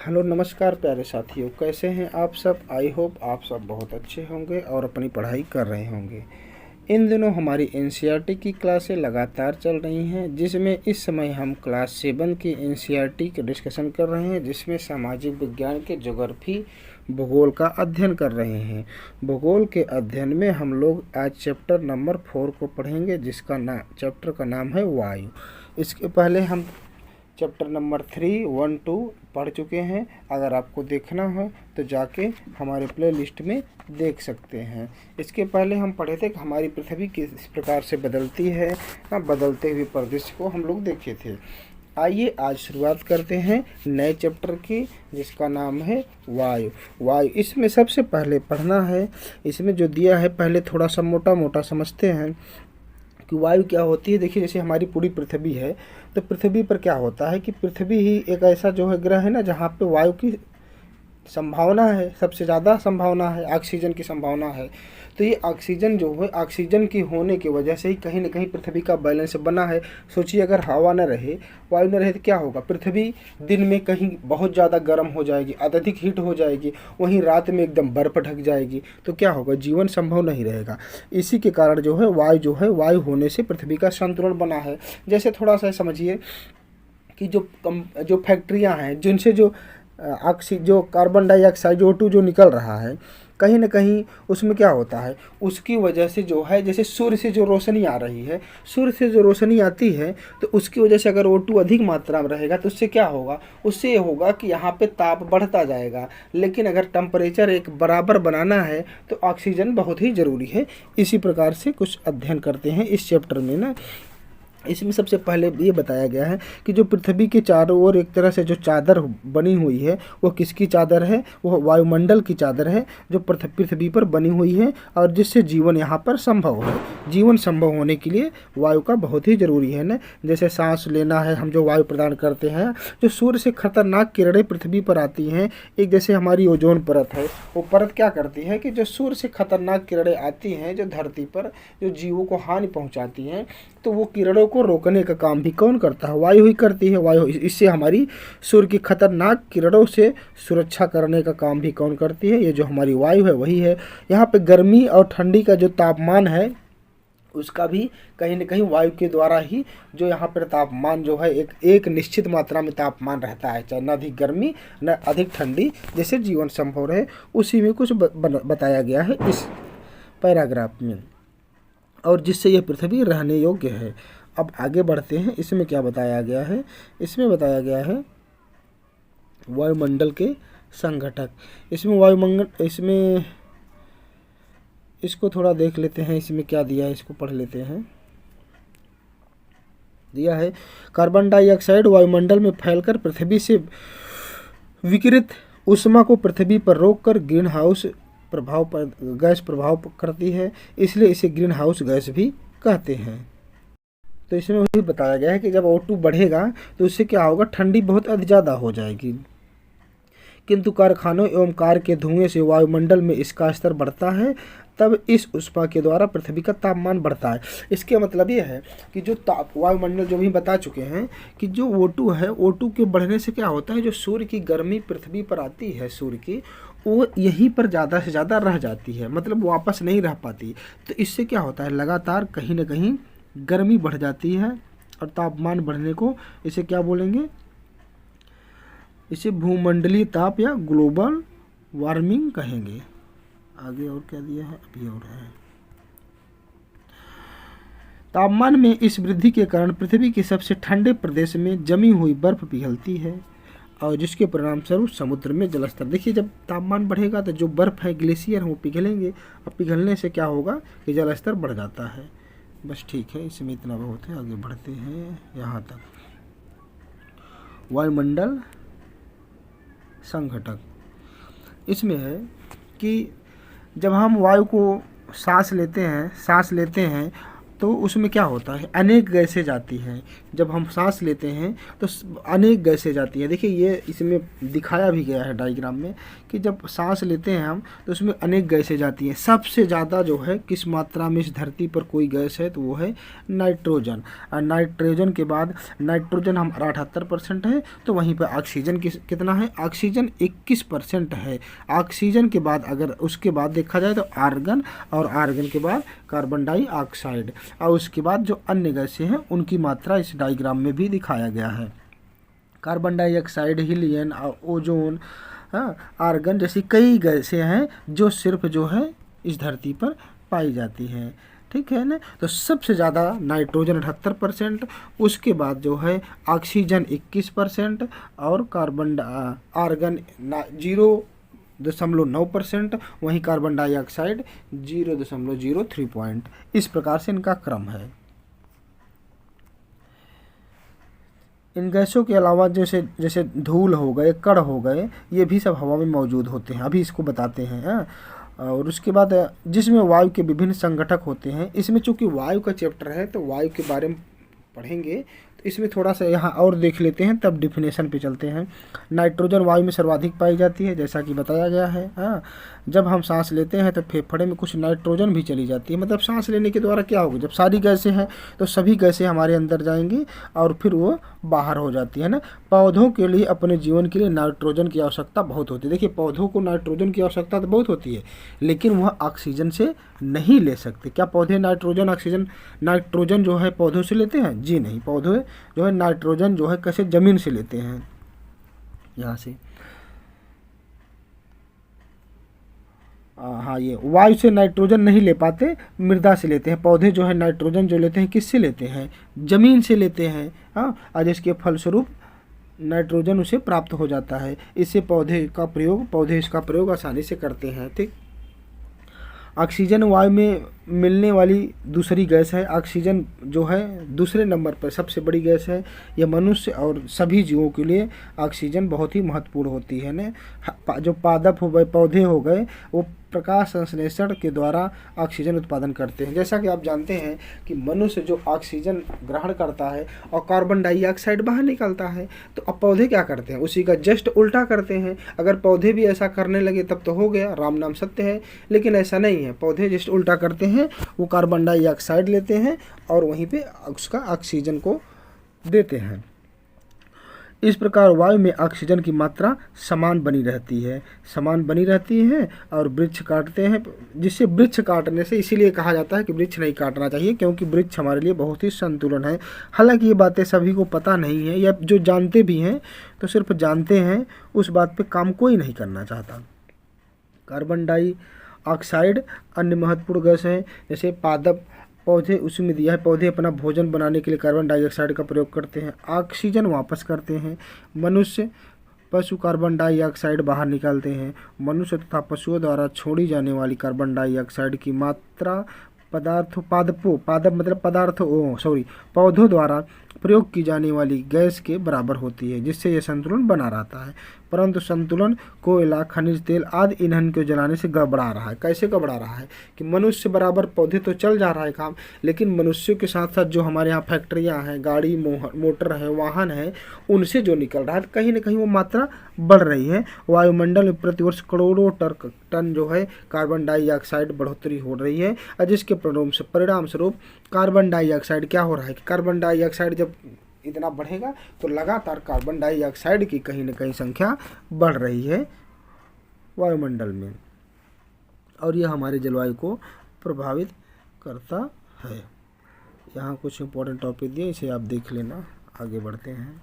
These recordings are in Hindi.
हेलो नमस्कार प्यारे साथियों, कैसे हैं आप सब। आई होप आप सब बहुत अच्छे होंगे और अपनी पढ़ाई कर रहे होंगे। इन दिनों हमारी एनसीईआरटी की क्लासें लगातार चल रही हैं, जिसमें इस समय हम क्लास 7 की एनसीईआरटी के डिस्कशन कर रहे हैं, जिसमें सामाजिक विज्ञान के ज्योग्राफी भूगोल का अध्ययन कर रहे हैं। भूगोल के अध्ययन में हम लोग आज चैप्टर नंबर 4 को पढ़ेंगे, जिसका चैप्टर का नाम है वायु। इसके पहले हम चैप्टर नंबर 3, 1, 2 पढ़ चुके हैं। अगर आपको देखना हो तो जाके हमारे प्ले लिस्ट में देख सकते हैं। इसके पहले हम पढ़े थे कि हमारी पृथ्वी किस प्रकार से बदलती है, बदलते हुए परिदृश्य को हम लोग देखे थे। आइए आज शुरुआत करते हैं नए चैप्टर की, जिसका नाम है वायु। वायु इसमें सबसे पहले पढ़ना है, इसमें जो दिया है पहले थोड़ा सा मोटा मोटा समझते हैं कि वायु क्या होती है। देखिए, जैसे हमारी पूरी पृथ्वी है, तो पृथ्वी पर क्या होता है कि पृथ्वी ही एक ऐसा जो है ग्रह है ना, जहाँ पे वायु की संभावना है, सबसे ज़्यादा संभावना है, ऑक्सीजन की संभावना है। तो ये ऑक्सीजन जो है, ऑक्सीजन की होने की वजह से ही कहीं ना कहीं पृथ्वी का बैलेंस बना है। सोचिए, अगर हवा न रहे, वायु न रहे, तो क्या होगा। पृथ्वी दिन में कहीं बहुत ज़्यादा गर्म हो जाएगी, अत्यधिक हीट हो जाएगी, वहीं रात में एकदम बर्फ़ ढक जाएगी, तो क्या होगा, जीवन संभव नहीं रहेगा। इसी के कारण जो है वायु होने से पृथ्वी का संतुलन बना है। जैसे थोड़ा सा समझिए कि जो फैक्ट्रियां हैं, जिनसे जो कार्बन डाइऑक्साइड, जो O2 जो निकल रहा है, कहीं ना कहीं उसमें क्या होता है, उसकी वजह से जो है, जैसे सूर्य से जो रोशनी आ रही है, सूर्य से जो रोशनी आती है, तो उसकी वजह से अगर O2 अधिक मात्रा में रहेगा तो उससे क्या होगा, उससे ये होगा कि यहाँ पे ताप बढ़ता जाएगा। लेकिन अगर टेम्परेचर एक बराबर बनाना है तो ऑक्सीजन बहुत ही ज़रूरी है। इसी प्रकार से कुछ अध्ययन करते हैं इस चैप्टर में ना। इसमें सबसे पहले ये बताया गया है कि जो पृथ्वी के चारों ओर एक तरह से जो चादर बनी हुई है, वो किसकी चादर है, वो वायुमंडल की चादर है, जो पृथ्वी पर बनी हुई है, और जिससे जीवन यहाँ पर संभव है। जीवन संभव होने के लिए वायु का बहुत ही ज़रूरी है ना। जैसे सांस लेना है, हम जो वायु प्रदान करते हैं, जो सूर्य से खतरनाक किरणें पृथ्वी पर आती हैं, एक जैसे हमारी ओजोन परत है, वो परत क्या करती है कि जो सूर्य से खतरनाक किरणें आती हैं, जो धरती पर जो जीवों को हानि पहुँचाती हैं, तो वो किरणों को रोकने का काम भी कौन करता है, वायु ही करती है। वायु इससे हमारी सूर्य की खतरनाक किरणों से सुरक्षा करने का काम भी कौन करती है, ये जो हमारी वायु है वही है। यहाँ पे गर्मी और ठंडी का जो तापमान है, उसका भी कहीं ना कहीं वायु के द्वारा ही जो यहाँ पर तापमान जो है, एक निश्चित मात्रा में तापमान रहता है, चाहे न अधिक गर्मी न अधिक ठंडी, जैसे जीवन संभव रहे। उसी में कुछ बताया गया है इस पैराग्राफ में, और जिससे यह पृथ्वी रहने योग्य है। अब आगे बढ़ते हैं, इसमें क्या बताया गया है। इसमें बताया गया है वायुमंडल के संघटक। इसमें इसको थोड़ा देख लेते हैं, इसमें क्या दिया है, इसको पढ़ लेते हैं। दिया है, कार्बन डाइऑक्साइड वायुमंडल में फैलकर पृथ्वी से विकिरित ऊष्मा को पृथ्वी पर रोककर ग्रीन हाउस गैस प्रभाव करती है, इसलिए इसे ग्रीन हाउस गैस भी कहते हैं। तो इसमें वही बताया गया है कि जब O2 बढ़ेगा तो उससे क्या होगा, ठंडी बहुत ज़्यादा हो जाएगी। किंतु कारखानों एवं कार के धुएं से वायुमंडल में इसका स्तर बढ़ता है, तब इस ऊष्मा के द्वारा पृथ्वी का तापमान बढ़ता है। इसके मतलब ये है कि जो वायुमंडल, जो भी बता चुके हैं कि जो O2 है, O2 के बढ़ने से क्या होता है, जो सूर्य की गर्मी पृथ्वी पर आती है, सूर्य की, वो यहीं पर ज़्यादा से ज़्यादा रह जाती है, मतलब वापस नहीं रह पाती। तो इससे क्या होता है, लगातार कहीं ना कहीं गर्मी बढ़ जाती है, और तापमान बढ़ने को इसे क्या बोलेंगे, इसे भूमंडलीय ताप या ग्लोबल वार्मिंग कहेंगे। आगे और क्या दिया है, अभी और है। तापमान में इस वृद्धि के कारण पृथ्वी के सबसे ठंडे प्रदेश में जमी हुई बर्फ पिघलती है, और जिसके परिणाम स्वरूप समुद्र में जलस्तर, देखिए जब तापमान बढ़ेगा तो जो बर्फ़ है, ग्लेशियर वो पिघलेंगे, और पिघलने से क्या होगा कि जलस्तर बढ़ जाता है। बस ठीक है, इसमें इतना बहुत है, आगे बढ़ते हैं यहाँ तक। वायुमंडल संघटक, इसमें है कि जब हम वायु को सांस लेते हैं तो उसमें क्या होता है, अनेक गैसें जाती हैं। जब हम सांस लेते हैं तो अनेक गैसें जाती हैं। देखिए ये इसमें दिखाया भी गया है डायग्राम में कि जब सांस लेते हैं हम तो उसमें अनेक गैसें जाती हैं। सबसे ज़्यादा जो है किस मात्रा में इस धरती पर कोई गैस है तो वो है नाइट्रोजन। और नाइट्रोजन के बाद नाइट्रोजन हमारा 78% है, तो वहीं पर ऑक्सीजन कितना है, ऑक्सीजन 21% है। ऑक्सीजन के बाद अगर उसके बाद देखा जाए तो आर्गन, और आर्गन के बाद कार्बन डाइऑक्साइड, और उसके बाद जो अन्य गैसें हैं उनकी मात्रा इस डायग्राम में भी दिखाया गया है। Carbon dioxide, helium, ozone, argon जैसी कई गैसें हैं जो सिर्फ जो है इस धरती पर पाई जाती हैं। ठीक है ना। तो सबसे ज़्यादा नाइट्रोजन 78%, उसके बाद जो है ऑक्सीजन 21% और आर्गन 0.9%, वहीं कार्बन डाइऑक्साइड 0.03 पॉइंट। इस प्रकार से इनका क्रम है। इन गैसों के अलावा जैसे जैसे धूल हो गए, कण हो गए, ये भी सब हवा में मौजूद होते हैं। अभी इसको बताते हैं। और उसके बाद जिसमें वायु के विभिन्न संगठक होते हैं। इसमें चूंकि वायु का चैप्टर है तो वायु के बारे में पढ़ेंगे, तो इसमें थोड़ा सा यहाँ और देख लेते हैं, तब डिफिनेशन पे चलते हैं। नाइट्रोजन वायु में सर्वाधिक पाई जाती है, जैसा कि बताया गया है। हाँ, जब हम सांस लेते हैं तो फेफड़े में कुछ नाइट्रोजन भी चली जाती है। मतलब सांस लेने के द्वारा क्या होगा, जब सारी गैसें हैं तो सभी गैसें हमारे अंदर जाएंगी और फिर वो बाहर हो जाती है ना। पौधों के लिए अपने जीवन के लिए नाइट्रोजन की आवश्यकता बहुत होती है। देखिए पौधों को नाइट्रोजन की आवश्यकता तो बहुत होती है, लेकिन वह ऑक्सीजन से नहीं ले सकते। क्या पौधे नाइट्रोजन जो है पौधों से लेते हैं? जी नहीं, पौधे जो है नाइट्रोजन जो है कैसे, जमीन से लेते हैं, यहाँ से। हाँ, ये वायु से नाइट्रोजन नहीं ले पाते, मृदा से लेते हैं। पौधे जो है नाइट्रोजन जो लेते हैं किससे लेते हैं? जमीन से लेते हैं। हाँ, और इसके फलस्वरूप नाइट्रोजन उसे प्राप्त हो जाता है। इससे पौधे इसका प्रयोग आसानी से करते हैं। ठीक। ऑक्सीजन वायु में मिलने वाली दूसरी गैस है। ऑक्सीजन जो है दूसरे नंबर पर सबसे बड़ी गैस है। यह मनुष्य और सभी जीवों के लिए ऑक्सीजन बहुत ही महत्वपूर्ण होती है ना। जो पादप हो गए, पौधे हो गए, वो प्रकाश संश्लेषण के द्वारा ऑक्सीजन उत्पादन करते हैं। जैसा कि आप जानते हैं कि मनुष्य जो ऑक्सीजन ग्रहण करता है और कार्बन डाइऑक्साइड बाहर निकलता है, तो अब पौधे क्या करते हैं? उसी का जस्ट उल्टा करते हैं। अगर पौधे भी ऐसा करने लगे तब तो हो गया, राम नाम सत्य है। लेकिन ऐसा नहीं है, पौधे जस्ट उल्टा करते हैं, वो कार्बन डाइऑक्साइड लेते हैं और वहीं पे उसका ऑक्सीजन को देते हैं। इस प्रकार वायु में ऑक्सीजन की मात्रा समान बनी रहती है और वृक्ष काटते हैं, जिससे वृक्ष काटने से इसीलिए कहा जाता है कि वृक्ष नहीं काटना चाहिए, क्योंकि वृक्ष हमारे लिए बहुत ही संतुलन है। हालांकि ये बातें सभी को पता नहीं है, या जो जानते भी हैं तो सिर्फ जानते हैं, उस बात पे काम कोई नहीं करना चाहता। कार्बन डाइऑक्साइड अन्य महत्वपूर्ण गैस है। जैसे पादप, पौधे, उसमें दिया है, पौधे अपना भोजन बनाने के लिए कार्बन डाइऑक्साइड का प्रयोग करते हैं, ऑक्सीजन वापस करते हैं। मनुष्य, पशु कार्बन डाइऑक्साइड बाहर निकालते हैं। मनुष्य तथा पशुओं द्वारा छोड़ी जाने वाली कार्बन डाइऑक्साइड की मात्रा पौधों द्वारा प्रयोग की जाने वाली गैस के बराबर होती है, जिससे यह संतुलन बना रहता है। परंतु संतुलन कोयला, खनिज तेल आदि ईंधन को जलाने से गड़बड़ा रहा है। कैसे गड़बड़ा रहा है कि मनुष्य बराबर पौधे तो चल जा रहा है काम, लेकिन मनुष्यों के साथ साथ जो हमारे यहाँ फैक्ट्रियाँ हैं, गाड़ी मोटर है, वाहन है, उनसे जो निकल रहा है कहीं ना कहीं वो मात्रा बढ़ रही है। वायुमंडल में प्रतिवर्ष करोड़ों टन जो है कार्बन डाइऑक्साइड बढ़ोतरी हो रही है, और जिसके परिणाम स्वरूप कार्बन डाइऑक्साइड क्या हो रहा है कि कार्बन डाइऑक्साइड जब इतना बढ़ेगा तो लगातार कार्बन डाइऑक्साइड की कहीं न कहीं संख्या बढ़ रही है वायुमंडल में, और यह हमारे जलवायु को प्रभावित करता है। यहाँ कुछ इंपॉर्टेंट टॉपिक दिए, इसे आप देख लेना। आगे बढ़ते हैं।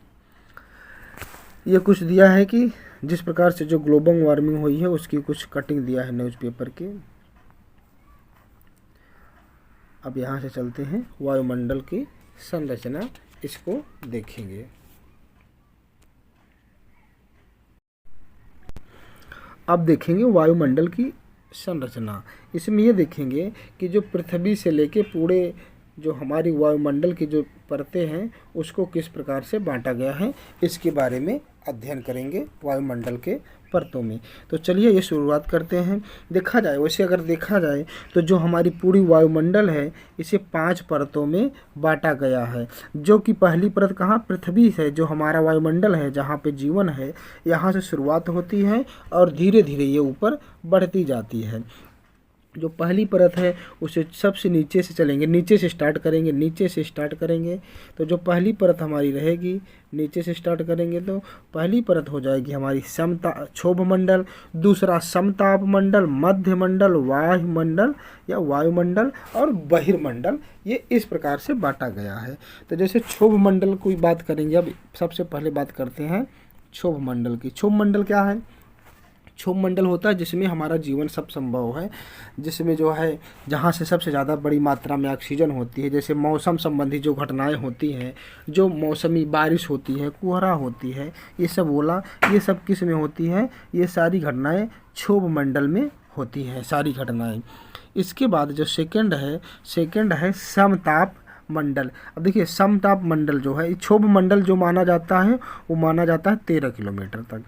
ये कुछ दिया है कि जिस प्रकार से जो ग्लोबल वार्मिंग हुई है उसकी कुछ कटिंग दिया है न्यूज़पेपर के। अब यहाँ से चलते हैं वायुमंडल की संरचना, इसको देखेंगे। अब देखेंगे वायुमंडल की संरचना। इसमें ये देखेंगे कि जो पृथ्वी से लेके पूरे जो हमारी वायुमंडल की जो परतें हैं उसको किस प्रकार से बांटा गया है, इसके बारे में अध्ययन करेंगे वायुमंडल के परतों में। तो चलिए ये शुरुआत करते हैं। देखा जाए, वैसे अगर देखा जाए तो जो हमारी पूरी वायुमंडल है इसे 5 परतों में बांटा गया है, जो कि पहली परत कहाँ, पृथ्वी है, जो हमारा वायुमंडल है जहाँ पे जीवन है, यहाँ से शुरुआत होती है और धीरे धीरे ये ऊपर बढ़ती जाती है। जो पहली परत है उसे सबसे नीचे से चलेंगे, नीचे से स्टार्ट करेंगे, नीचे से स्टार्ट करेंगे। तो जो पहली परत हमारी रहेगी, नीचे से स्टार्ट करेंगे तो पहली परत हो जाएगी हमारी क्षोभ मंडल, दूसरा समताप मंडल, मध्य मंडल, वायुमंडल या वायुमंडल और बहिर्मंडल। ये इस प्रकार से बांटा गया है। तो जैसे क्षोभ मंडल की बात करेंगे, अब सबसे पहले बात करते हैं क्षोभ मंडल की। क्षोभ मंडल क्या है? क्षोभ मंडल होता है जिसमें हमारा जीवन सब संभव है, जिसमें जो है जहाँ से सबसे ज़्यादा बड़ी मात्रा में ऑक्सीजन होती है। जैसे मौसम संबंधी जो घटनाएं होती हैं, जो मौसमी बारिश होती है, कुहरा होती है, ये सब ओला, ये सब किस में होती है? ये सारी घटनाएं क्षोभ मंडल में होती हैं, सारी घटनाएँ। इसके बाद जो सेकेंड है समताप मंडल। अब देखिए समताप मंडल जो है, क्षोभ मंडल जो माना जाता है वो माना जाता है 13 किलोमीटर तक।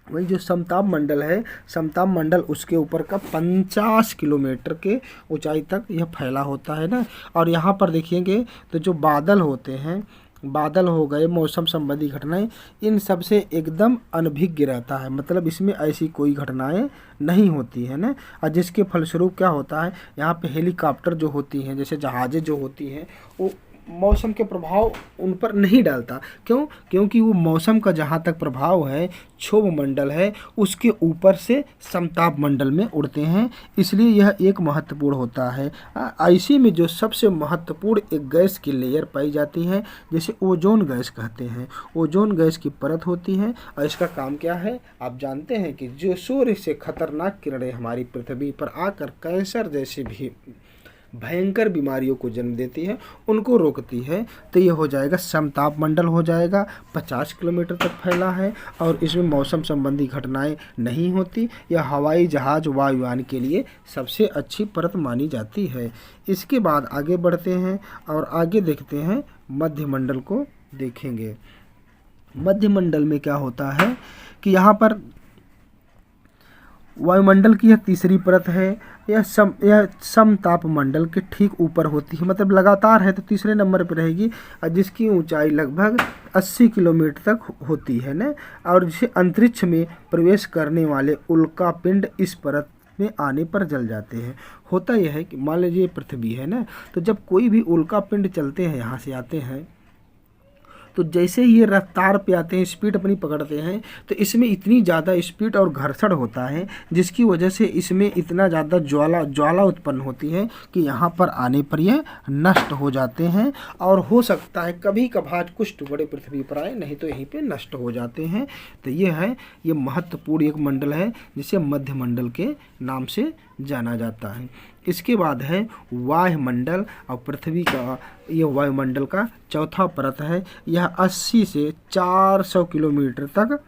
वही जो समताप मंडल है, समताप मंडल उसके ऊपर का 50 किलोमीटर के ऊंचाई तक यह फैला होता है ना। और यहाँ पर देखिएंगे तो जो बादल होते हैं, बादल हो गए, मौसम संबंधी घटनाएं, इन सब से एकदम अनभिज्ञ रहता है, मतलब इसमें ऐसी कोई घटनाएं नहीं होती है ना। और जिसके फलस्वरूप क्या होता है, यहाँ पे हेलीकॉप्टर जो होती हैं, जैसे जहाज़ें जो होती हैं, वो मौसम के प्रभाव उन पर नहीं डालता। क्यों? क्योंकि वो मौसम का जहाँ तक प्रभाव है, क्षोभ मंडल है, उसके ऊपर से समताप मंडल में उड़ते हैं, इसलिए यह एक महत्वपूर्ण होता है। ऐसे में जो सबसे महत्वपूर्ण एक गैस की लेयर पाई जाती है, जैसे ओजोन गैस कहते हैं। ओजोन गैस की परत होती है और इसका काम क्या है, आप जानते हैं कि जो सूर्य से खतरनाक किरणें हमारी पृथ्वी पर आकर कैंसर जैसी भी भयंकर बीमारियों को जन्म देती है, उनको रोकती है। तो ये हो जाएगा समताप मंडल हो जाएगा, 50 किलोमीटर तक फैला है और इसमें मौसम संबंधी घटनाएं नहीं होती। यह हवाई जहाज, वायुयान के लिए सबसे अच्छी परत मानी जाती है। इसके बाद आगे बढ़ते हैं और आगे देखते हैं मध्य मंडल को देखेंगे। मध्य मंडल में क्या होता है कि यहाँ पर वायुमंडल की यह तीसरी परत है। यह समताप मंडल के ठीक ऊपर होती है, मतलब लगातार है तो तीसरे नंबर पर रहेगी, जिसकी ऊंचाई लगभग 80 किलोमीटर तक होती है ना। और जिसे अंतरिक्ष में प्रवेश करने वाले उल्कापिंड इस परत में आने पर जल जाते हैं। होता यह है कि मान लीजिए पृथ्वी है ना, तो जब कोई भी उल्कापिंड चलते हैं, यहाँ से आते हैं, तो जैसे ही ये रफ्तार पे आते हैं, स्पीड अपनी पकड़ते हैं, तो इसमें इतनी ज़्यादा स्पीड और घर्षण होता है, जिसकी वजह से इसमें इतना ज़्यादा ज्वाला उत्पन्न होती है कि यहाँ पर आने पर यह नष्ट हो जाते हैं। और हो सकता है कभी कभार कुछ टुकड़े पृथ्वी पर आए, नहीं तो यहीं पे नष्ट हो जाते हैं। तो ये महत्वपूर्ण एक मंडल है जिसे मध्य मंडल के नाम से जाना जाता है। इसके बाद है वायुमंडल, और पृथ्वी का यह वायुमंडल का चौथा परत है। यह 80 से 400 किलोमीटर तक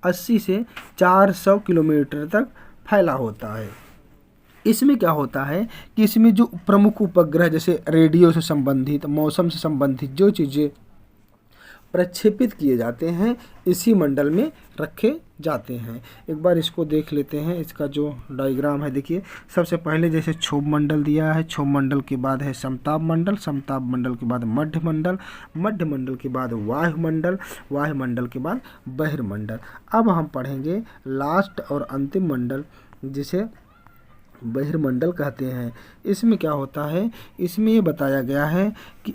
80 से 400 किलोमीटर तक फैला होता है। इसमें क्या होता है कि इसमें जो प्रमुख उपग्रह, जैसे रेडियो से संबंधित, मौसम से संबंधित जो चीज़ें प्रक्षेपित किए जाते हैं, इसी मंडल में रखे जाते हैं। एक बार इसको देख लेते हैं, इसका जो डायग्राम है। देखिए सबसे पहले जैसे क्षोभ मंडल दिया है, क्षोभ मंडल के बाद है समताप मंडल, समताप मंडल के बाद मध्य मंडल, मध्य मंडल के बाद वायुमंडल, वायुमंडल के बाद बहिर्मंडल। अब हम पढ़ेंगे लास्ट और अंतिम मंडल, जिसे बहिर्मंडल कहते हैं। इसमें क्या होता है, इसमें ये बताया गया है कि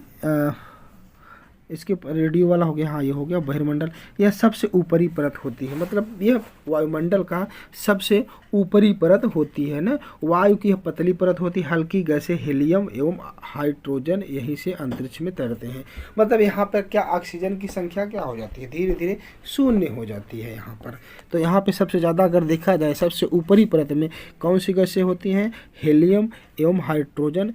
इसके रेडियो वाला हो गया, हाँ ये हो गया बहिर्मंडल। यह सबसे ऊपरी परत होती है, मतलब यह वायुमंडल का सबसे ऊपरी परत होती है ना। वायु की यह पतली परत होती है, हल्की गैसें हीलियम एवं हाइड्रोजन यहीं से अंतरिक्ष में तैरते हैं। मतलब यहाँ पर क्या ऑक्सीजन की संख्या क्या हो जाती है, धीरे धीरे शून्य हो जाती है यहाँ पर। तो यहाँ पे सबसे ज़्यादा अगर देखा जाए, सबसे ऊपरी परत में कौन सी गैसें होती हैं, हीलियम एवं हाइड्रोजन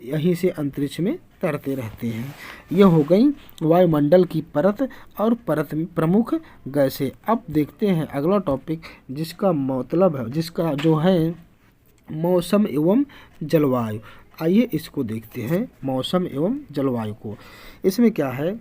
यहीं से अंतरिक्ष में तैरते रहते हैं। ये हो गई वायुमंडल की परत और परत में प्रमुख गैसें। अब देखते हैं अगला टॉपिक, जिसका मतलब है, जिसका जो है मौसम एवं जलवायु। आइए इसको देखते हैं, मौसम एवं जलवायु को। इसमें क्या है,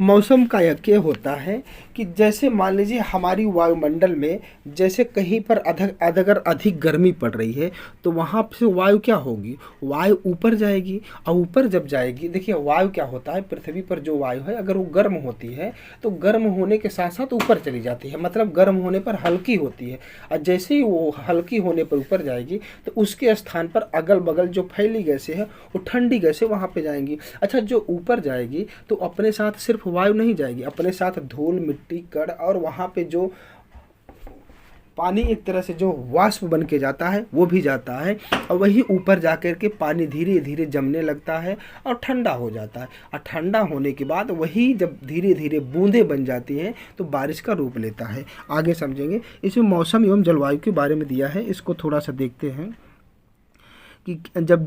मौसम का यह होता है कि जैसे मान लीजिए हमारी वायुमंडल में जैसे कहीं पर अगर अधिक गर्मी पड़ रही है तो वहाँ से वायु क्या होगी, वायु ऊपर जाएगी। और ऊपर जब जाएगी, देखिए वायु क्या होता है, पृथ्वी पर जो वायु है अगर वो गर्म होती है तो गर्म होने के साथ साथ ऊपर चली जाती है, मतलब गर्म होने पर हल्की होती है। और जैसे ही वो हल्की होने पर ऊपर जाएगी तो उसके स्थान पर अगल बगल जो फैली गैसें हैं वो ठंडी गैसें वहाँ पे जाएंगी। अच्छा, जो ऊपर जाएगी तो अपने साथ सिर्फ वायु नहीं जाएगी, अपने साथ धूल, मिट्टी, कण और वहाँ पे जो पानी एक तरह से जो वाष्प बन के जाता है वो भी जाता है। और वही ऊपर जाकर के पानी धीरे धीरे जमने लगता है और ठंडा हो जाता है। और ठंडा होने के बाद वही जब धीरे धीरे बूंदें बन जाती हैं तो बारिश का रूप लेता है। आगे समझेंगे। इसमें मौसम एवं जलवायु के बारे में दिया है, इसको थोड़ा सा देखते हैं कि जब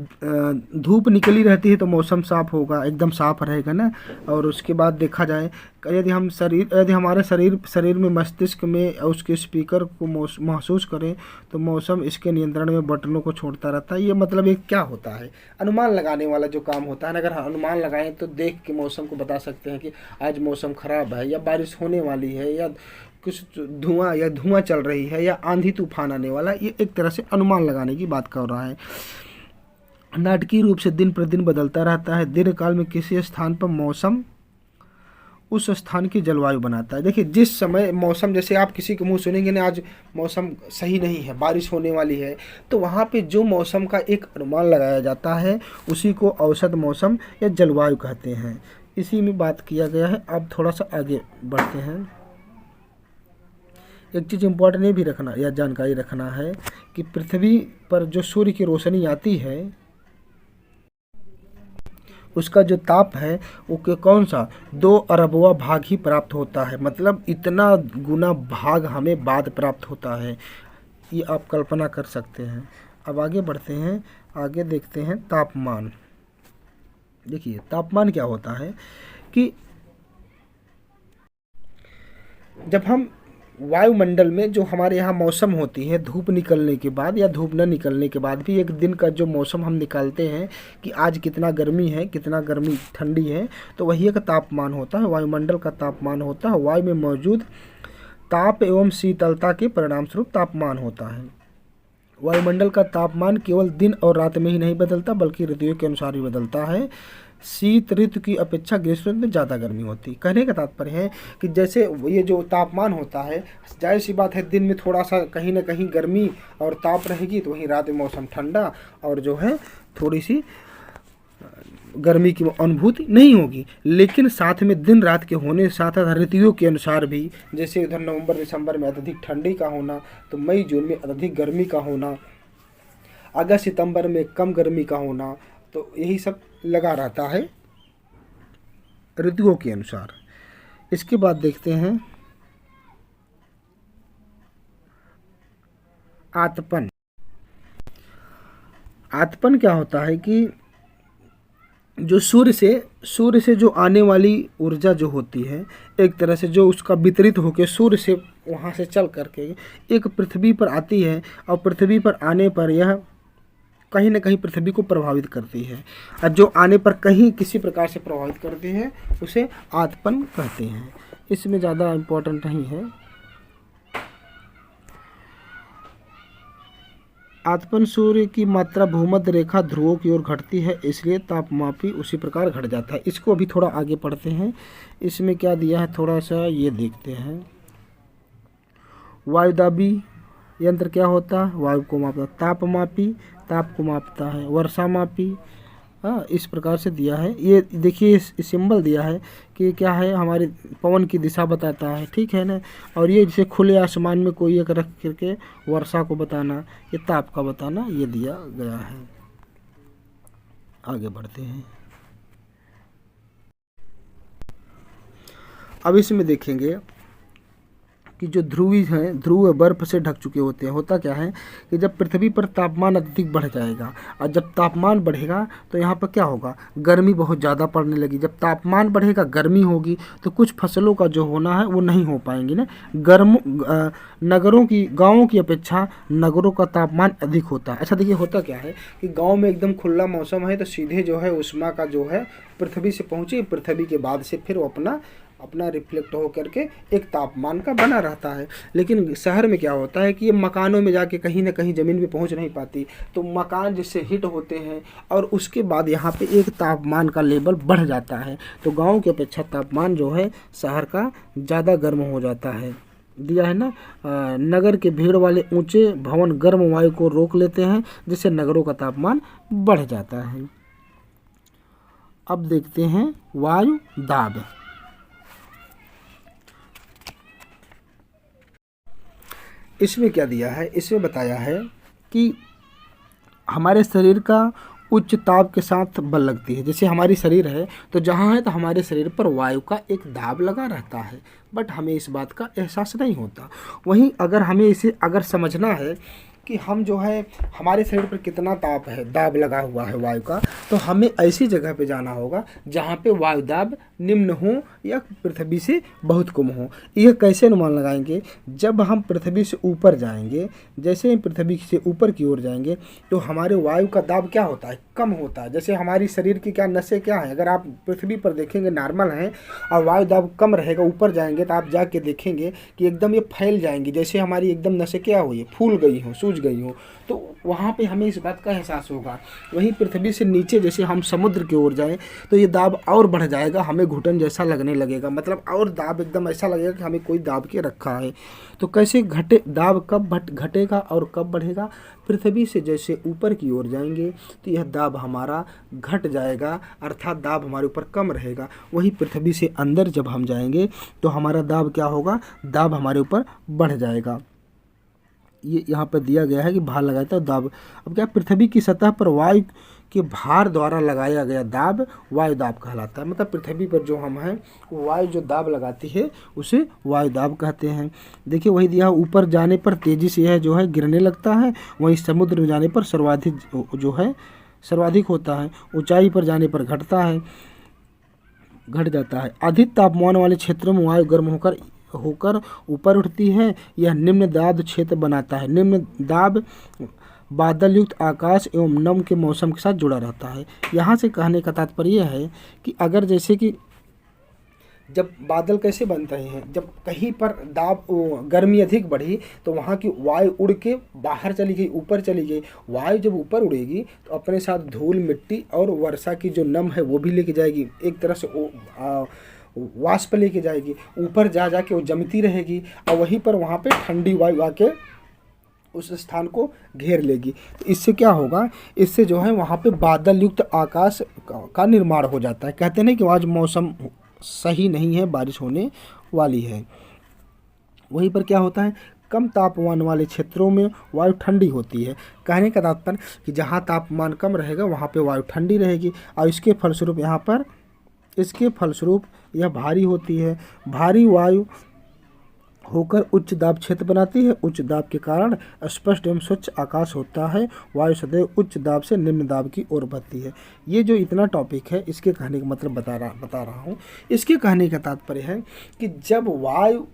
धूप निकली रहती है तो मौसम साफ़ होगा, एकदम साफ़ रहेगा ना। और उसके बाद देखा जाए यदि हमारे शरीर में, मस्तिष्क में उसके स्पीकर को महसूस करें तो मौसम इसके नियंत्रण में बटनों को छोड़ता रहता है। ये मतलब एक क्या होता है, अनुमान लगाने वाला जो काम होता है ना। अगर अनुमान लगाएं तो देख के मौसम को बता सकते हैं कि आज मौसम ख़राब है या बारिश होने वाली है या कुछ धुआं चल रही है या आंधी तूफान आने वाला। ये एक तरह से अनुमान लगाने की बात कर रहा है। नाटकीय रूप से दिन प्रतिदिन बदलता रहता है। दीर्घकाल में किसी स्थान पर मौसम उस स्थान की जलवायु बनाता है। देखिए जिस समय मौसम, जैसे आप किसी के मुंह सुनेंगे ना आज मौसम सही नहीं है, बारिश होने वाली है, तो वहाँ पे जो मौसम का एक अनुमान लगाया जाता है उसी को औसत मौसम या जलवायु कहते हैं। इसी में बात किया गया है। अब थोड़ा सा आगे बढ़ते हैं। एक चीज़ इम्पोर्टेंट ये भी रखना या जानकारी रखना है कि पृथ्वी पर जो सूर्य की रोशनी आती है उसका जो ताप है वो कौन सा 2 अरबवा भाग ही प्राप्त होता है, मतलब इतना गुना भाग हमें बाद प्राप्त होता है। ये आप कल्पना कर सकते हैं। अब आगे बढ़ते हैं। आगे देखते हैं तापमान। देखिए तापमान क्या होता है कि जब हम वायुमंडल में जो हमारे यहाँ मौसम होती है, धूप निकलने के बाद या धूप न निकलने के बाद भी एक दिन का जो मौसम हम निकालते हैं कि आज कितना गर्मी है, कितना गर्मी ठंडी है, तो वही एक तापमान होता है, वायुमंडल का तापमान होता है। वायु में मौजूद ताप एवं शीतलता के परिणाम स्वरूप तापमान होता है। वायुमंडल का तापमान केवल दिन और रात में ही नहीं बदलता बल्कि ऋतुओं के अनुसार भी बदलता है। शीत ऋतु की अपेक्षा ग्रीष्म ऋतु में ज़्यादा गर्मी होती है। कहने का तात्पर्य है कि जैसे ये जो तापमान होता है, जाहिर सी बात है दिन में थोड़ा सा कहीं ना कहीं गर्मी और ताप रहेगी तो वहीं रात में मौसम ठंडा और जो है थोड़ी सी गर्मी की अनुभूति नहीं होगी। लेकिन साथ में दिन रात के होने साथ साथ ऋतुओं के अनुसार भी, जैसे इधर नवंबर दिसंबर में अत्यधिक ठंडी का होना तो मई जून में अत्यधिक गर्मी का होना, अगस्त सितंबर में कम गर्मी का होना, तो यही सब लगा रहता है ऋतुओं के अनुसार। इसके बाद देखते हैं आतपन। आतपन क्या होता है कि जो सूर्य से जो आने वाली ऊर्जा जो होती है, एक तरह से जो उसका वितरित होकर सूर्य से वहाँ से चल करके एक पृथ्वी पर आती है और पृथ्वी पर आने पर यह कहीं ना कहीं पृथ्वी को प्रभावित करती है। और जो आने पर कहीं किसी प्रकार से प्रभावित करती है उसे आतपन कहते हैं। इसमें ज़्यादा इम्पोर्टेंट नहीं है। आतपन सूर्य की मात्रा भूमध्य रेखा ध्रुवों की ओर घटती है, इसलिए तापमापी उसी प्रकार घट जाता है। इसको अभी थोड़ा आगे पढ़ते हैं। इसमें क्या दिया है थोड़ा सा ये देखते हैं। वायुदाबी यंत्र क्या होता है, वायु को मापता। तापमापी ताप को मापता है। वर्षामापी, हाँ, इस प्रकार से दिया है। ये देखिए सिंबल दिया है कि क्या है, हमारे पवन की दिशा बताता है, ठीक है ना। और ये जैसे खुले आसमान में कोई एक रख करके वर्षा को बताना, ये ताप का बताना, ये दिया गया है। आगे बढ़ते हैं। अब इसमें देखेंगे कि जो ध्रुव बर्फ से ढक चुके होते हैं। होता क्या है कि जब पृथ्वी पर तापमान अत्यधिक बढ़ जाएगा और जब तापमान बढ़ेगा तो यहाँ पर क्या होगा, गर्मी बहुत ज़्यादा पड़ने लगी। जब तापमान बढ़ेगा गर्मी होगी तो कुछ फसलों का जो होना है वो नहीं हो पाएंगी ना। गाँवों की अपेक्षा नगरों का तापमान अधिक होता है। अच्छा देखिए होता क्या है कि गाँव में एकदम खुला मौसम है तो सीधे जो है उष्मा का जो है पृथ्वी से पहुँचे, पृथ्वी के बाद से फिर वो अपना अपना रिफ्लेक्ट हो करके एक तापमान का बना रहता है। लेकिन शहर में क्या होता है कि ये मकानों में जाके कहीं ना कहीं ज़मीन पे पहुंच नहीं पाती, तो मकान जिससे हिट होते हैं और उसके बाद यहाँ पे एक तापमान का लेवल बढ़ जाता है। तो गांव की अपेक्षा तापमान जो है शहर का ज़्यादा गर्म हो जाता है। दिया है ना, नगर के भीड़ वाले ऊंचे भवन गर्म वायु को रोक लेते हैं, जिससे नगरों का तापमान बढ़ जाता है। अब देखते हैं वायु दाब। इसमें क्या दिया है, इसमें बताया है कि हमारे शरीर का उच्च ताप के साथ बल लगती है। जैसे हमारी शरीर है तो जहाँ है तो हमारे शरीर पर वायु का एक दाब लगा रहता है, बट हमें इस बात का एहसास नहीं होता। वहीं अगर हमें इसे अगर समझना है कि हम जो है हमारे शरीर पर कितना ताप है, दाब लगा हुआ है वायु का, तो हमें ऐसी जगह पे जाना होगा जहाँ पे वायु दाब निम्न हो या पृथ्वी से बहुत कम हो। यह कैसे अनुमान लगाएंगे, जब हम पृथ्वी से ऊपर जाएंगे, जैसे ही पृथ्वी से ऊपर की ओर जाएंगे तो हमारे वायु का दाब क्या होता है, कम होता है। जैसे हमारी शरीर की क्या नसें क्या हैं, अगर आप पृथ्वी पर देखेंगे नॉर्मल हैं और वायु दाब कम रहेगा, ऊपर जाएंगे तो आप जाके देखेंगे कि एकदम ये फैल जाएंगी, जैसे हमारी एकदम नसें क्या हुई, फूल गई हो, सूज गई हो। तो वहाँ पे हमें इस बात का एहसास होगा। वहीं पृथ्वी से नीचे जैसे हम समुद्र की ओर जाएं तो ये दाब और बढ़ जाएगा, हमें घुटन जैसा लगने लगेगा, मतलब और दाब एकदम ऐसा लगेगा कि हमें कोई दाब के रखा है। तो कैसे घटे दाब, कब घटेगा और कब बढ़ेगा, पृथ्वी से जैसे ऊपर की ओर जाएंगे तो यह दाब हमारा घट जाएगा, अर्थात दाब हमारे ऊपर कम रहेगा। वहीं पृथ्वी से अंदर जब हम जाएंगे तो हमारा दाब क्या होगा, दाब हमारे ऊपर बढ़ जाएगा। ये यहाँ पर दिया गया है कि भार लगाया था दाब। अब क्या, पृथ्वी की सतह पर वायु के भार द्वारा लगाया गया दाब वायु दाब कहलाता है। मतलब पृथ्वी पर जो हम हैं वो वायु जो दाब लगाती है उसे वायु दाब कहते हैं। देखिए वही दिया, ऊपर जाने पर तेजी से यह जो है गिरने लगता है, वहीं समुद्र में जाने पर सर्वाधिक होता है, ऊंचाई पर जाने पर घट जाता है। अधिक तापमान वाले क्षेत्रों में वायु गर्म होकर ऊपर उठती है, यह निम्न दाब क्षेत्र बनाता है। निम्न दाब बादल युक्त आकाश एवं नम के मौसम के साथ जुड़ा रहता है। यहाँ से कहने का तात्पर्य यह है कि अगर जैसे कि जब बादल कैसे बनते हैं, जब कहीं पर दाब गर्मी अधिक बढ़ी तो वहाँ की वायु उड़ के बाहर चली गई, ऊपर चली गई। वायु जब ऊपर उड़ेगी तो अपने साथ धूल मिट्टी और वर्षा की जो नम है वो भी लेके जाएगी, एक तरह से वाष्प लेके जाएगी, ऊपर जा के वो जमती रहेगी और वहीं पर वहाँ पे ठंडी वायु आके उस स्थान को घेर लेगी। तो इससे क्या होगा, इससे जो है वहाँ पे बादल युक्त आकाश का निर्माण हो जाता है। कहते नहीं कि आज मौसम सही नहीं है, बारिश होने वाली है। वहीं पर क्या होता है, कम तापमान वाले क्षेत्रों में वायु ठंडी होती है। कहने का तात्पर्य कि जहाँ तापमान कम रहेगा वहाँ पे वायु ठंडी रहेगी और इसके फलस्वरूप यह भारी होती है। भारी वायु होकर उच्च दाब क्षेत्र बनाती है। उच्च दाब के कारण स्पष्ट एवं स्वच्छ आकाश होता है। वायु सदैव उच्च दाब से निम्न दाब की ओर बढ़ती है। ये जो इतना टॉपिक है इसके कहने का मतलब बता रहा हूँ। इसके कहने का तात्पर्य है कि जब वायु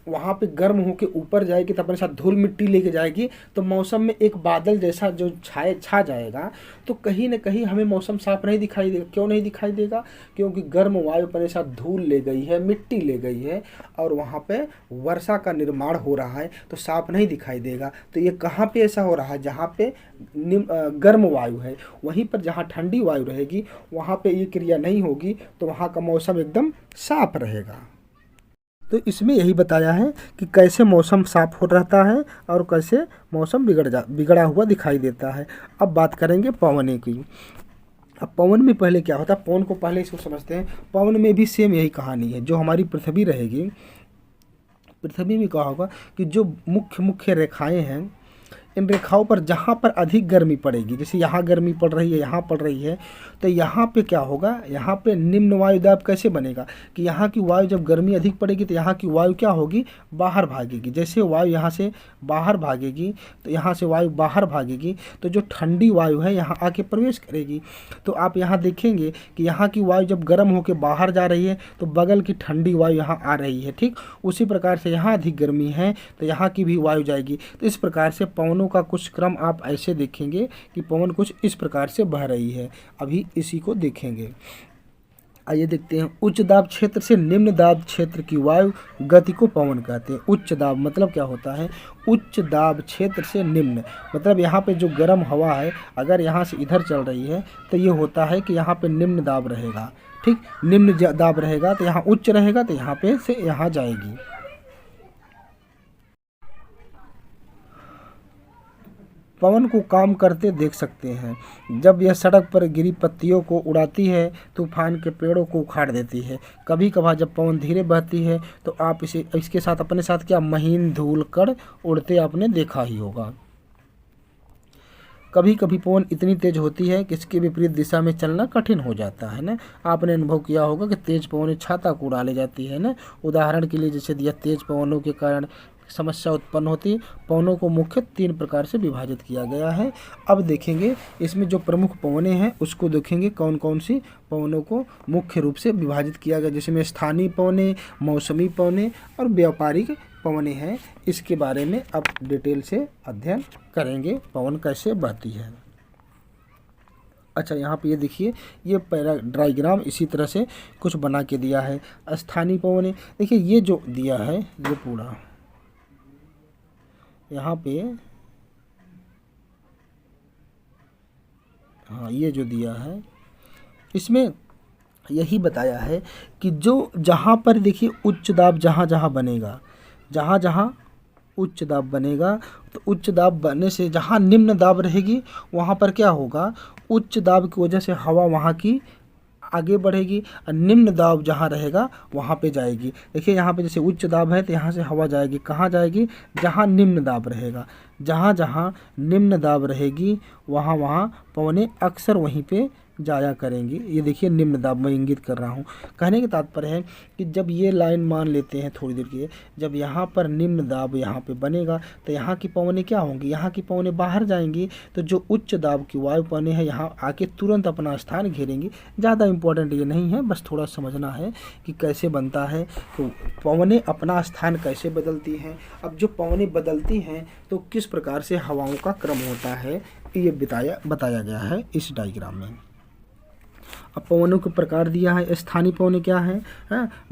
वहाँ पे गर्म होकर ऊपर जाएगी तो अपने साथ धूल मिट्टी लेके जाएगी, तो मौसम में एक बादल जैसा जो छा जाएगा, तो कहीं ना कहीं हमें मौसम साफ नहीं दिखाई देगा। क्यों नहीं दिखाई देगा, क्योंकि गर्म वायु अपने साथ धूल ले गई है, मिट्टी ले गई है और वहाँ पे वर्षा का निर्माण हो रहा है, तो साफ नहीं दिखाई देगा। तो ये कहाँ पे ऐसा हो रहा है, जहाँ पे गर्म वायु है। वहीं पर जहाँ ठंडी वायु रहेगी वहाँ पे ये क्रिया नहीं होगी, तो वहाँ का मौसम एकदम साफ रहेगा। तो इसमें यही बताया है कि कैसे मौसम साफ हो रहता है और कैसे मौसम बिगड़ा हुआ दिखाई देता है। अब बात करेंगे पवन की। अब पवन में पहले क्या होता है, पवन को पहले इसको समझते हैं। पवन में भी सेम यही कहानी है। जो हमारी पृथ्वी रहेगी, पृथ्वी में क्या होगा कि जो मुख्य रेखाएं हैं, इन रेखाओं पर जहाँ पर अधिक गर्मी पड़ेगी, जैसे यहाँ गर्मी पड़ रही है, यहाँ पड़ रही है, तो यहाँ पे क्या होगा, यहाँ पे निम्न वायु दाब कैसे बनेगा कि यहाँ की वायु जब गर्मी अधिक पड़ेगी तो यहाँ की वायु क्या होगी, बाहर भागेगी। जैसे वायु यहाँ से बाहर भागेगी तो यहाँ से वायु बाहर भागेगी तो जो ठंडी वायु है यहाँ आके प्रवेश करेगी। तो आप यहाँ देखेंगे कि यहाँ की वायु जब गर्म होकर बाहर जा रही है तो बगल की ठंडी वायु यहाँ आ रही है। ठीक उसी प्रकार से यहाँ अधिक गर्मी है तो यहाँ की भी वायु जाएगी। तो इस प्रकार से पवनों का कुछ क्रम आप ऐसे देखेंगे कि पवन कुछ इस प्रकार से बह रही है। अभी इसी को देखेंगे। आइए देखते हैं, उच्च दाब क्षेत्र से निम्न दाब क्षेत्र की वायु गति को पवन कहते हैं। उच्च दाब मतलब क्या होता है, उच्च दाब क्षेत्र से निम्न मतलब यहाँ पे जो गर्म हवा है अगर यहाँ से इधर चल रही है तो ये होता है कि यहाँ पे निम्न दाब रहेगा। ठीक, निम्न दाब रहेगा तो यहाँ उच्च रहेगा तो यहाँ पे से यहाँ जाएगी। पवन को काम करते देख सकते हैं। जब यह सड़क पर गिरी पत्तियों को उड़ाती है, तूफान के पेड़ों को उखाड़ देती है। कभी कभार जब पवन धीरे बहती है तो आप इसके साथ अपने साथ क्या महीन धूल कण उड़ते आपने देखा ही होगा। कभी कभी पवन इतनी तेज होती है कि इसके विपरीत दिशा में चलना कठिन हो जाता है ना। आपने अनुभव किया होगा कि तेज पवन छाता को उड़ा ले जाती है ना। उदाहरण के लिए जैसे दिया, तेज पवनों के कारण समस्या उत्पन्न होती है। पवनों को मुख्य 3 प्रकार से विभाजित किया गया है। अब देखेंगे इसमें जो प्रमुख पवनें हैं उसको देखेंगे कौन कौन सी पवनों को मुख्य रूप से विभाजित किया गया, जिसमें स्थानीय पवनें, मौसमी पवनें और व्यापारिक पवनें हैं। इसके बारे में अब डिटेल से अध्ययन करेंगे, पवन कैसे बहती है। अच्छा, यहाँ पे ये देखिए, ये डायग्राम इसी तरह से कुछ बना के दिया है। स्थानीय पवनें देखिए, ये जो दिया है ये पूरा यहाँ पे, हाँ ये जो दिया है इसमें यही बताया है कि जो जहाँ पर देखिए उच्च दाब जहाँ जहाँ बनेगा, जहाँ जहाँ उच्च दाब बनेगा तो उच्च दाब बनने से जहाँ निम्न दाब रहेगी वहाँ पर क्या होगा, उच्च दाब की वजह से हवा वहाँ की आगे बढ़ेगी और निम्न दाब जहाँ रहेगा वहाँ पे जाएगी। देखिए यहाँ पे जैसे उच्च दाब है तो यहाँ से हवा जाएगी, कहाँ जाएगी, जहाँ निम्न दाब रहेगा। जहाँ जहाँ निम्न दाब रहेगी वहाँ वहाँ पवनें अक्सर वहीं पे जाया करेंगी। ये देखिए निम्न दाब मैं इंगित कर रहा हूँ। कहने का तात्पर्य है कि जब ये लाइन मान लेते हैं थोड़ी देर के लिए, जब यहाँ पर निम्न दाब यहाँ पे बनेगा तो यहाँ की पवनें क्या होंगी, यहाँ की पवनें बाहर जाएंगी। तो जो उच्च दाब की वायु पवनें हैं यहाँ आके तुरंत अपना स्थान घेरेंगी। ज़्यादा इम्पोर्टेंट ये नहीं है, बस थोड़ा समझना है कि कैसे बनता है, तो पवनें अपना स्थान कैसे बदलती हैं। अब जो पवनें बदलती हैं तो किस प्रकार से हवाओं का क्रम होता है, ये बताया गया है इस डायग्राम में। अब पवनों के प्रकार दिया है। स्थानीय पवनें क्या है,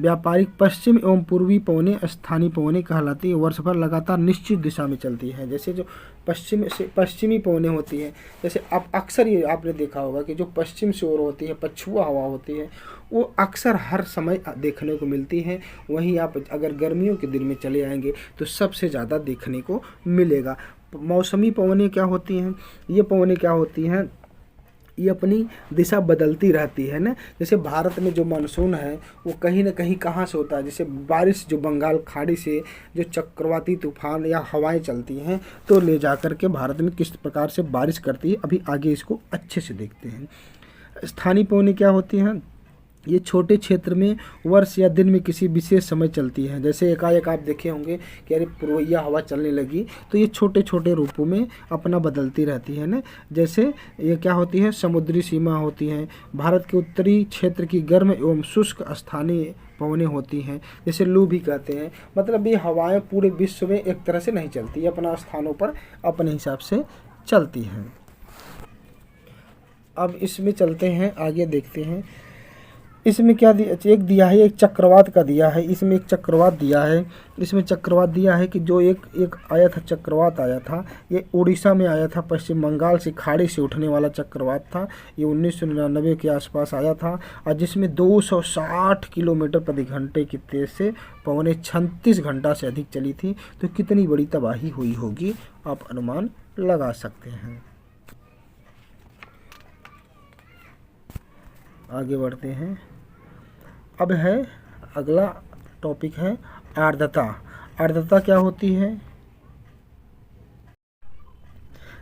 व्यापारिक पश्चिम एवं पूर्वी पवनें स्थानीय पवनें कहलाती है। वर्ष भर लगातार निश्चित दिशा में चलती है। जैसे जो पश्चिमी पवनें होती हैं, जैसे आप अक्सर ये आपने देखा होगा कि जो पश्चिम से ओर होती है, पछुआ हवा होती है, वो अक्सर हर समय देखने को मिलती है। वहीं आप अगर गर्मियों के दिन में चले आएंगे तो सबसे ज़्यादा देखने को मिलेगा। मौसमी पवनें क्या होती हैं, ये पवनें क्या होती हैं, ये अपनी दिशा बदलती रहती है ना। जैसे भारत में जो मानसून है वो कहीं ना कहीं कहाँ से होता है, जैसे बारिश जो बंगाल खाड़ी से जो चक्रवाती तूफान या हवाएं चलती हैं तो ले जाकर के भारत में किस प्रकार से बारिश करती है, अभी आगे इसको अच्छे से देखते हैं। स्थानीय पवनें क्या होती हैं, ये छोटे क्षेत्र में वर्ष या दिन में किसी विशेष समय चलती है। जैसे एकाएक आप देखे होंगे कि अरे पूर्वइया हवा चलने लगी, तो ये छोटे छोटे रूपों में अपना बदलती रहती है ना। जैसे ये क्या होती है, समुद्री सीमा होती हैं। भारत के उत्तरी क्षेत्र की गर्म एवं शुष्क स्थानीय पवनें होती हैं, जैसे लू भी कहते हैं। मतलब ये हवाएं पूरे विश्व में एक तरह से नहीं चलती, अपना स्थानों पर अपने हिसाब से चलती हैं। अब इसमें चलते हैं आगे, देखते हैं इसमें क्या एक दिया है, एक चक्रवात का दिया है। इसमें एक चक्रवात दिया है, इसमें चक्रवात दिया है कि जो एक आया था, चक्रवात आया था, ये उड़ीसा में आया था, पश्चिम बंगाल से खाड़ी से उठने वाला चक्रवात था। ये 1999 के आसपास आया था और जिसमें 260 किलोमीटर प्रति घंटे की तेज से पवनें 36 घंटा से अधिक चली थी। तो कितनी बड़ी तबाही हुई होगी आप अनुमान लगा सकते हैं। आगे बढ़ते हैं। अब है अगला टॉपिक है आर्द्रता। आर्द्रता क्या होती है,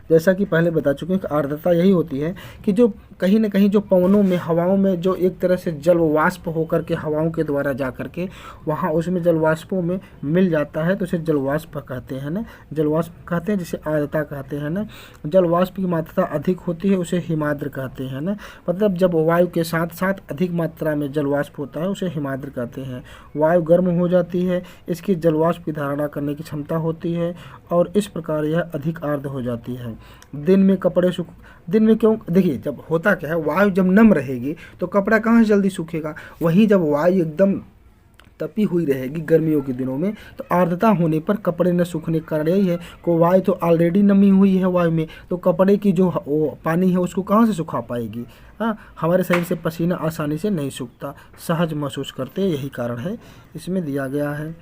जैसा कि पहले बता चुके हैं कि आर्द्रता यही होती है कि जो कहीं ना कहीं जो पवनों में, हवाओं में जो एक तरह से जल वाष्प होकर के हवाओं के द्वारा जा कर के वहाँ उसमें जल वाष्पों में मिल जाता है, तो उसे जल वाष्प कहते हैं ना। जल वाष्प कहते हैं, जिसे आर्द्रता कहते हैं ना। जल वाष्प की मात्रा अधिक होती है उसे हिमाद्र कहते हैं ना। मतलब जब वायु के साथ साथ अधिक मात्रा में जल वाष्प होता है उसे हिमाद्र कहते हैं। वायु गर्म हो जाती है, इसकी जल वाष्प की धारणा करने की क्षमता होती है और इस प्रकार यह अधिक आर्द्र हो जाती है। दिन में कपड़े दिन में क्यों, देखिए जब होता क्या है, वायु जब नम रहेगी तो कपड़ा कहाँ से जल्दी सूखेगा, वहीं जब वायु एकदम तपी हुई रहेगी गर्मियों के दिनों में तो आर्द्रता होने पर कपड़े न सूखने का कारण यही है कि वायु तो ऑलरेडी नमी हुई है वायु में, तो कपड़े की जो वो पानी है उसको कहाँ से सुखा पाएगी। हाँ, हमारे शरीर से पसीना आसानी से नहीं सूखता, सहज महसूस करते हैं, यही कारण है इसमें दिया गया है।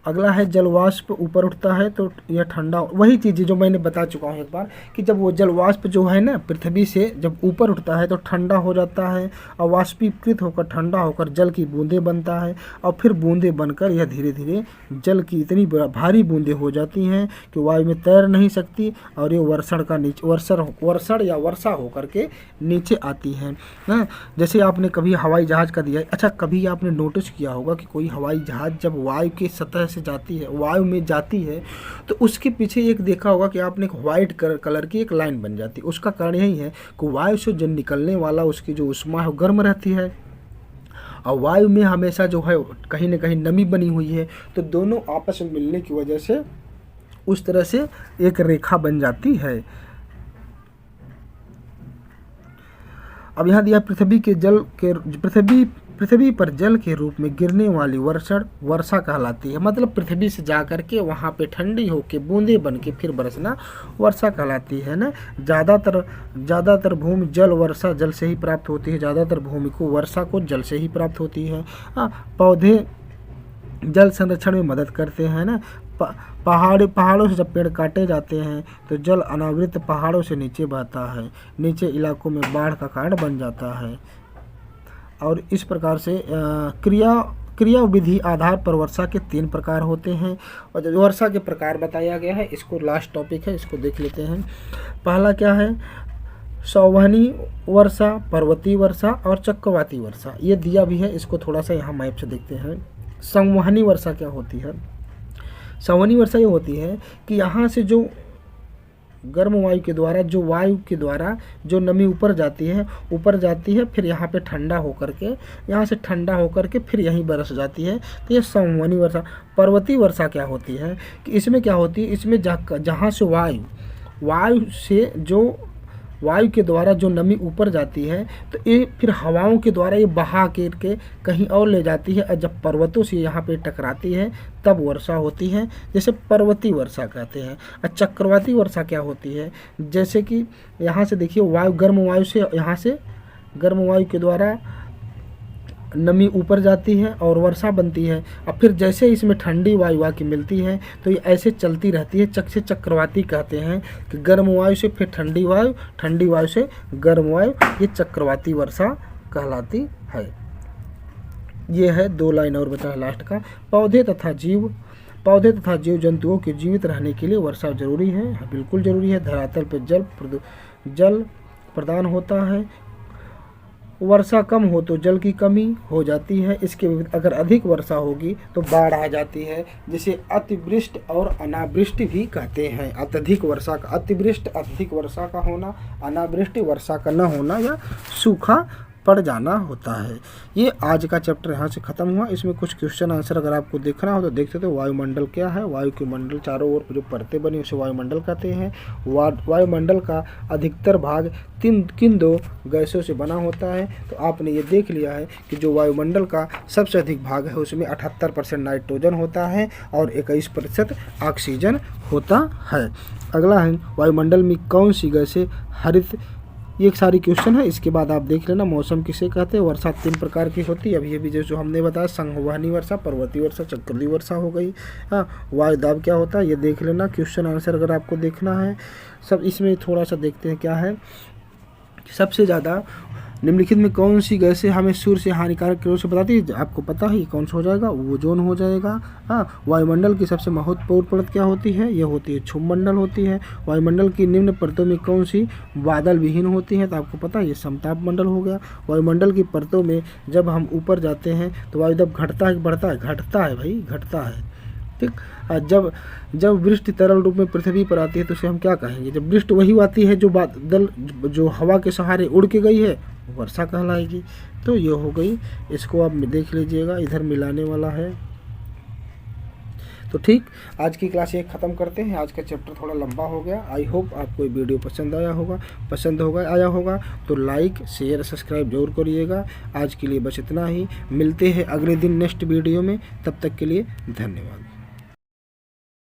अगला है जलवाष्प ऊपर उठता है तो यह ठंडा, वही चीज़ जो मैंने बता चुका हूँ एक बार कि जब वो जलवाष्प जो है ना पृथ्वी से जब ऊपर उठता है तो ठंडा हो जाता है और वाष्पीकृत होकर ठंडा होकर जल की बूंदें बनता है और फिर बूंदें बनकर यह धीरे धीरे जल की इतनी भारी बूंदें हो जाती हैं कि वायु में तैर नहीं सकती और ये वर्षण का नीचे वर्षण या वर्षा होकर के नीचे आती हैं ना। जैसे आपने कभी हवाई जहाज़ का दिया, अच्छा कभी आपने नोटिस किया होगा कि कोई हवाई जहाज़ जब वायु के सतह से जाती है, वायु में जाती है, तो उसके पीछे एक देखा होगा कि आपने एक वाइट कलर की एक लाइन बन जाती है। उसका कारण यही है कि वायु से जो निकलने वाला उसकी जो ऊष्मा है गर्म रहती है और वायु में हमेशा जो है कहीं ना कहीं नमी बनी हुई है, तो दोनों आपस में मिलने की वजह से उस तरह से एक रेखा बन जाती है। अब यहाँ दिया पृथ्वी पर जल के रूप में गिरने वाली वर्षा कहलाती है। मतलब पृथ्वी से जा कर के वहाँ पे ठंडी होके बूंदें बन के फिर बरसना वर्षा कहलाती है ना। ज़्यादातर भूमि जल वर्षा जल से ही प्राप्त होती है, ज़्यादातर भूमि को वर्षा को जल से ही प्राप्त होती है। पौधे जल संरक्षण में मदद करते हैं ना। पहाड़ों से जब पेड़ काटे जाते हैं तो जल अनावृत पहाड़ों से नीचे बहता है, नीचे इलाकों में बाढ़ का कारण बन जाता है। और इस प्रकार से क्रिया विधि आधार पर वर्षा के 3 प्रकार होते हैं और जो वर्षा के प्रकार बताया गया है इसको लास्ट टॉपिक है, इसको देख लेते हैं। पहला क्या है, संवहनी वर्षा, पर्वतीय वर्षा और चक्रवाती वर्षा, ये दिया भी है, इसको थोड़ा सा यहाँ मैप से देखते हैं। संवहनी वर्षा क्या होती है, संवहनी वर्षा ये होती है कि यहाँ से जो गर्म वायु के द्वारा जो नमी ऊपर जाती है फिर यहाँ पे ठंडा होकर के यहाँ से ठंडा होकर के फिर यहीं बरस जाती है, तो ये संवहनी वर्षा। पर्वतीय वर्षा क्या होती है कि इसमें क्या होती है, इसमें जहाँ से वायु के द्वारा जो नमी ऊपर जाती है तो ये फिर हवाओं के द्वारा ये बहा के कहीं और ले जाती है और जब पर्वतों से यहाँ पे टकराती है तब वर्षा होती है, जैसे पर्वतीय वर्षा कहते हैं। और चक्रवाती वर्षा क्या होती है, जैसे कि यहाँ से देखिए गर्म वायु के द्वारा नमी ऊपर जाती है और वर्षा बनती है और फिर जैसे इसमें ठंडी वायु आके मिलती है तो ये ऐसे चलती रहती है, चक्रवाती कहते हैं कि गर्म वायु से फिर ठंडी वायु से गर्म वायु, ये चक्रवाती वर्षा कहलाती है। ये है 2 लाइन और बचा है लास्ट का। पौधे तथा जीव जंतुओं के जीवित रहने के लिए वर्षा जरूरी है, बिल्कुल जरूरी है। धरातल पर जल प्रदान होता है, वर्षा कम हो तो जल की कमी हो जाती है। इसके विपरीत अगर अधिक वर्षा होगी तो बाढ़ आ जाती है, जिसे अतिवृष्टि और अनावृष्टि भी कहते हैं। अत्यधिक वर्षा का अधिक वर्षा का होना, अनावृष्टि वर्षा का न होना या सूखा पड़ जाना होता है। ये आज का चैप्टर यहाँ से ख़त्म हुआ। इसमें कुछ क्वेश्चन आंसर अगर आपको देखना हो तो देख सकते हो। वायुमंडल क्या है, वायु के मंडल चारों ओर जो परतें बनी उसे वायुमंडल कहते हैं। वायुमंडल का अधिकतर भाग किन 2 गैसों से बना होता है, तो आपने ये देख लिया है कि जो वायुमंडल का सबसे अधिक भाग है उसमें 78% नाइट्रोजन होता है और 21% ऑक्सीजन होता है। अगला है वायुमंडल में कौन सी गैसें हरित, ये एक सारी क्वेश्चन है, इसके बाद आप देख लेना। मौसम किसे कहते हैं, वर्षा 3 प्रकार की होती है, अभी जो हमने बताया, संवहनी वर्षा, पर्वतीय वर्षा, चक्रवाती वर्षा हो गई। हाँ, वायुदाब क्या होता है ये देख लेना। क्वेश्चन आंसर अगर आपको देखना है सब, इसमें थोड़ा सा देखते हैं क्या है। सबसे ज़्यादा निम्नलिखित में कौन सी गैसें हमें सूर्य से हानिकारक किरणों से बताती है, आपको पता है कौन सा हो जाएगा, ओजोन हो जाएगा। हाँ, वायुमंडल की सबसे महत्वपूर्ण परत क्या होती है, ये होती है क्षुमंडल होती है। वायुमंडल की निम्न परतों में कौन सी बादल विहीन होती है, तो आपको पता है ये समताप मंडल हो गया। वायुमंडल की परतों में जब हम ऊपर जाते हैं तो वायुदाब घटता है, बढ़ता है, घटता है भाई, घटता है। ठीक, जब वृष्टि तरल रूप में पृथ्वी पर आती है तो उसे हम क्या कहेंगे, जब वृष्टि वही आती है जो बादल जो हवा के सहारे उड़ के गई है वर्षा कहलाएगी। तो ये हो गई, इसको आप देख लीजिएगा, इधर मिलाने वाला है। तो ठीक, आज की क्लास ये ख़त्म करते हैं। आज का चैप्टर थोड़ा लंबा हो गया। आई होप आपको ये वीडियो पसंद आया होगा तो लाइक शेयर सब्सक्राइब जरूर करिएगा। आज के लिए बस इतना ही, मिलते हैं अगले दिन नेक्स्ट वीडियो में। तब तक के लिए धन्यवाद।